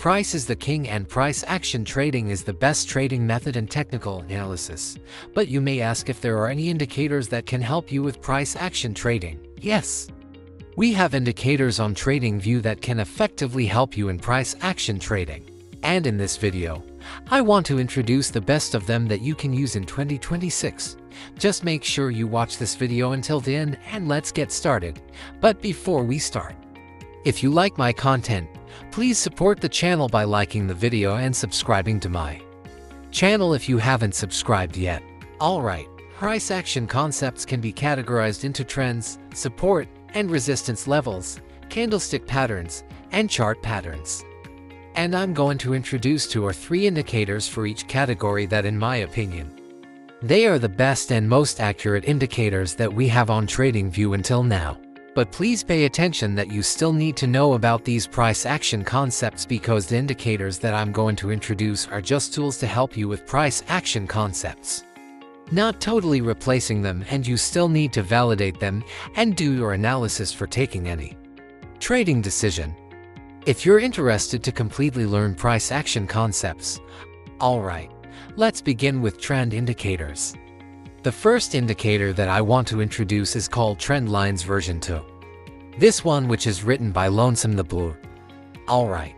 Price is the king and price action trading is the best trading method in technical analysis. But you may ask if there are any indicators that can help you with price action trading. Yes. We have indicators on TradingView that can effectively help you in price action trading. And in this video, I want to introduce the best of them that you can use in 2026. Just make sure you watch this video until the end and let's get started. But before we start, if you like my content, please support the channel by liking the video and subscribing to my channel if you haven't subscribed yet. Alright, price action concepts can be categorized into trends, support and resistance levels, candlestick patterns, and chart patterns. And I'm going to introduce 2 or 3 indicators for each category that, in my opinion, they are the best and most accurate indicators that we have on TradingView until now. But please pay attention that you still need to know about these price action concepts because the indicators that I'm going to introduce are just tools to help you with price action concepts, not totally replacing them, and you still need to validate them and do your analysis for taking any trading decision. If you're interested to completely learn price action concepts, alright, let's begin with trend indicators. The first indicator that I want to introduce is called Trend Lines version 2. This one, which is written by Lonesome the Blue. Alright.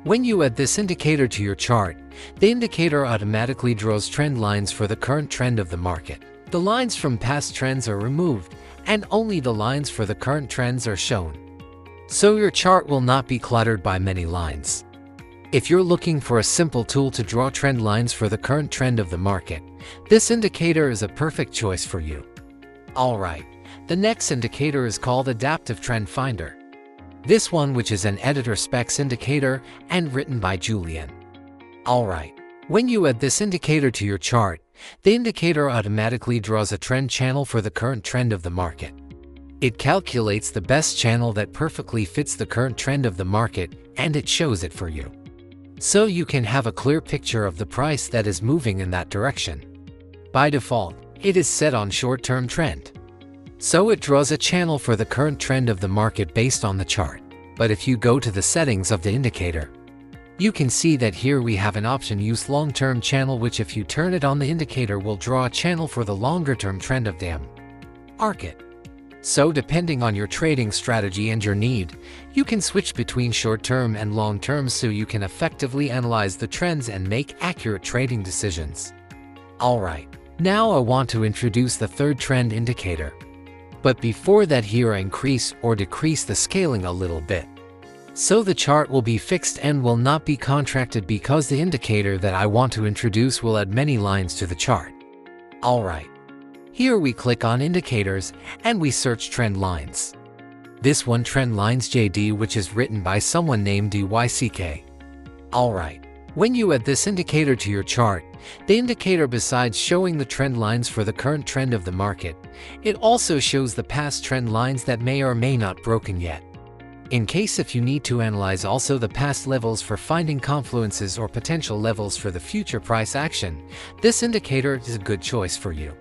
When you add this indicator to your chart, the indicator automatically draws trend lines for the current trend of the market. The lines from past trends are removed, and only the lines for the current trends are shown. So your chart will not be cluttered by many lines. If you're looking for a simple tool to draw trend lines for the current trend of the market, this indicator is a perfect choice for you. Alright, the next indicator is called Adaptive Trend Finder. This one, which is an editor specs indicator and written by Julian. Alright, when you add this indicator to your chart, the indicator automatically draws a trend channel for the current trend of the market. It calculates the best channel that perfectly fits the current trend of the market, and it shows it for you, so you can have a clear picture of the price that is moving in that direction. By default, it is set on short-term trend, so it draws a channel for the current trend of the market based on the chart. But if you go to the settings of the indicator, you can see that here we have an option use long-term channel, which if you turn it on, the indicator will draw a channel for the longer-term trend of the market. So depending on your trading strategy and your need, you can switch between short-term and long-term so you can effectively analyze the trends and make accurate trading decisions. Alright, now I want to introduce the third trend indicator. But before that, here I increase or decrease the scaling a little bit, so the chart will be fixed and will not be contracted because the indicator that I want to introduce will add many lines to the chart. Alright. Here we click on Indicators and we search Trend Lines. This one, Trend Lines JD, which is written by someone named DYCK. Alright, when you add this indicator to your chart, the indicator, besides showing the trend lines for the current trend of the market, it also shows the past trend lines that may or may not broken yet. In case if you need to analyze also the past levels for finding confluences or potential levels for the future price action, this indicator is a good choice for you.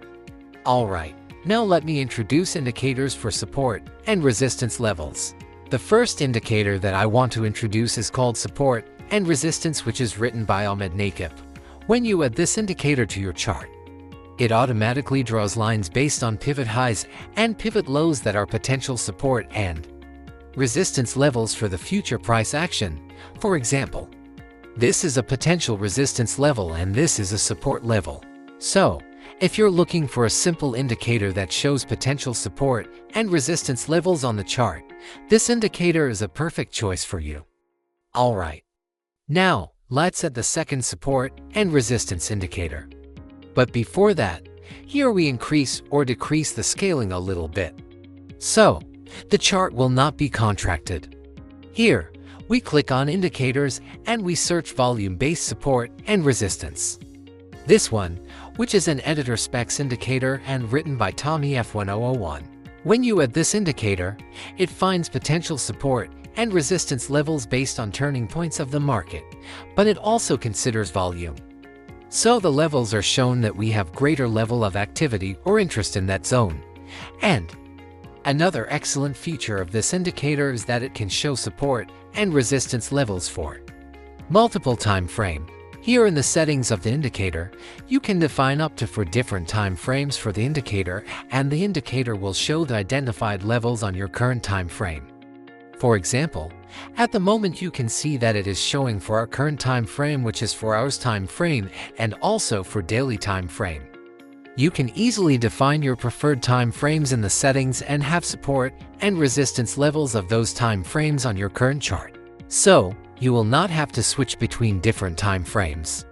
Alright, now let me introduce indicators for support and resistance levels. The first indicator that I want to introduce is called Support and Resistance, which is written by Ahmed Nakib. When you add this indicator to your chart, it automatically draws lines based on pivot highs and pivot lows that are potential support and resistance levels for the future price action. For example, this is a potential resistance level and this is a support level. So, if you're looking for a simple indicator that shows potential support and resistance levels on the chart, this indicator is a perfect choice for you. Alright. Now, let's add the second support and resistance indicator. But before that, here we increase or decrease the scaling a little bit, so the chart will not be contracted. Here, we click on Indicators and we search Volume-Based Support and Resistance. This one, which is an editor specs indicator and written by Tommy F1001. When you add this indicator, it finds potential support and resistance levels based on turning points of the market, but it also considers volume. So the levels are shown that we have greater level of activity or interest in that zone. And another excellent feature of this indicator is that it can show support and resistance levels for Multiple time frame. Here in the settings of the indicator, you can define up to 4 different time frames for the indicator, and the indicator will show the identified levels on your current time frame. For example, at the moment you can see that it is showing for our current time frame, which is 4 hours time frame, and also for daily time frame. You can easily define your preferred time frames in the settings and have support and resistance levels of those time frames on your current chart. So, you will not have to switch between different time frames.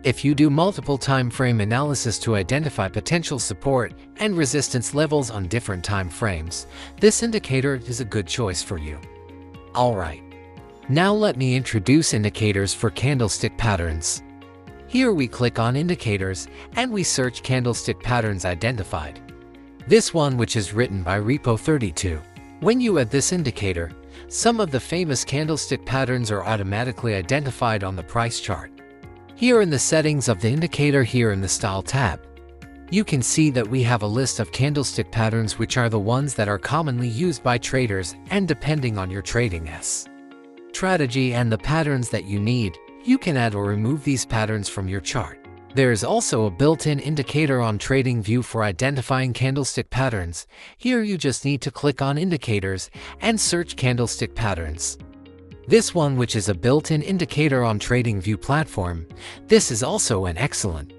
If you do multiple time frame analysis to identify potential support and resistance levels on different time frames, this indicator is a good choice for you. Alright, now let me introduce indicators for candlestick patterns. Here we click on indicators and we search candlestick patterns identified. This one, which is written by Repo32. When you add this indicator, some of the famous candlestick patterns are automatically identified on the price chart. Here in the settings of the indicator, here in the Style tab, you can see that we have a list of candlestick patterns, which are the ones that are commonly used by traders, and depending on your trading strategy and the patterns that you need, you can add or remove these patterns from your chart. There is also a built-in indicator on TradingView for identifying candlestick patterns. Here you just need to click on Indicators and search Candlestick Patterns. This one, which is a built-in indicator on TradingView platform, this is also an excellent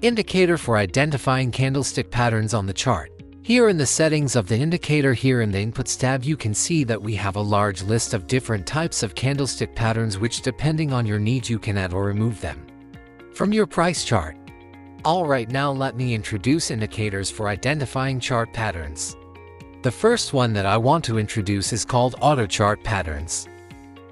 indicator for identifying candlestick patterns on the chart. Here in the settings of the indicator, here in the Inputs tab, you can see that we have a large list of different types of candlestick patterns, which depending on your needs you can add or remove them from your price chart. Alright, now let me introduce indicators for identifying chart patterns. The first one that I want to introduce is called Auto Chart Patterns.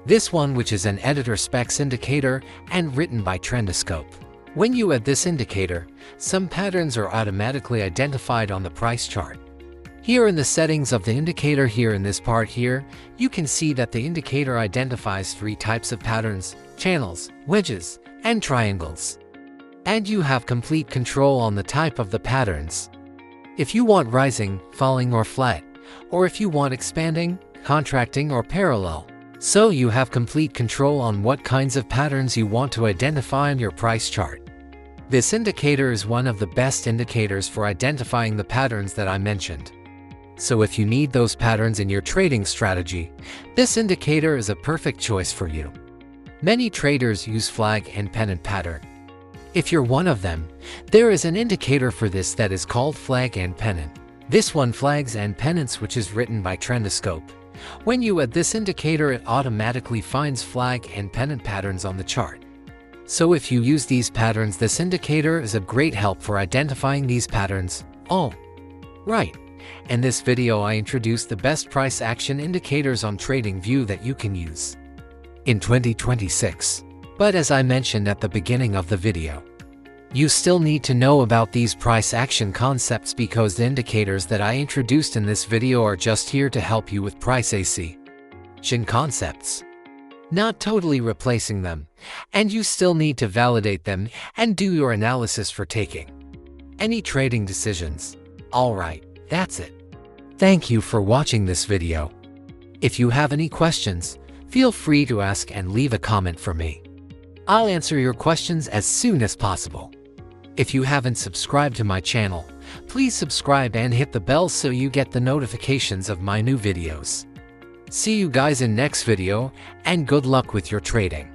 This one, which is an editor specs indicator and written by Trendoscope. When you add this indicator, some patterns are automatically identified on the price chart. Here in the settings of the indicator, here in this part here, you can see that the indicator identifies 3 types of patterns: channels, wedges, and triangles. And you have complete control on the type of the patterns. If you want rising, falling, or flat, or if you want expanding, contracting, or parallel. So you have complete control on what kinds of patterns you want to identify on your price chart. This indicator is one of the best indicators for identifying the patterns that I mentioned. So if you need those patterns in your trading strategy, this indicator is a perfect choice for you. Many traders use flag and pennant pattern. If you're one of them, there is an indicator for this that is called flag and pennant. This one, flags and pennants, which is written by Trendoscope. When you add this indicator, it automatically finds flag and pennant patterns on the chart. So if you use these patterns, this indicator is a great help for identifying these patterns. Oh, right. In this video I introduced the best price action indicators on TradingView that you can use in 2026. But as I mentioned at the beginning of the video, you still need to know about these price action concepts, because the indicators that I introduced in this video are just here to help you with price action concepts, not totally replacing them, and you still need to validate them and do your analysis for taking any trading decisions. Alright, that's it. Thank you for watching this video. If you have any questions, feel free to ask and leave a comment for me. I'll answer your questions as soon as possible. If you haven't subscribed to my channel, please subscribe and hit the bell so you get the notifications of my new videos. See you guys in next video, and good luck with your trading.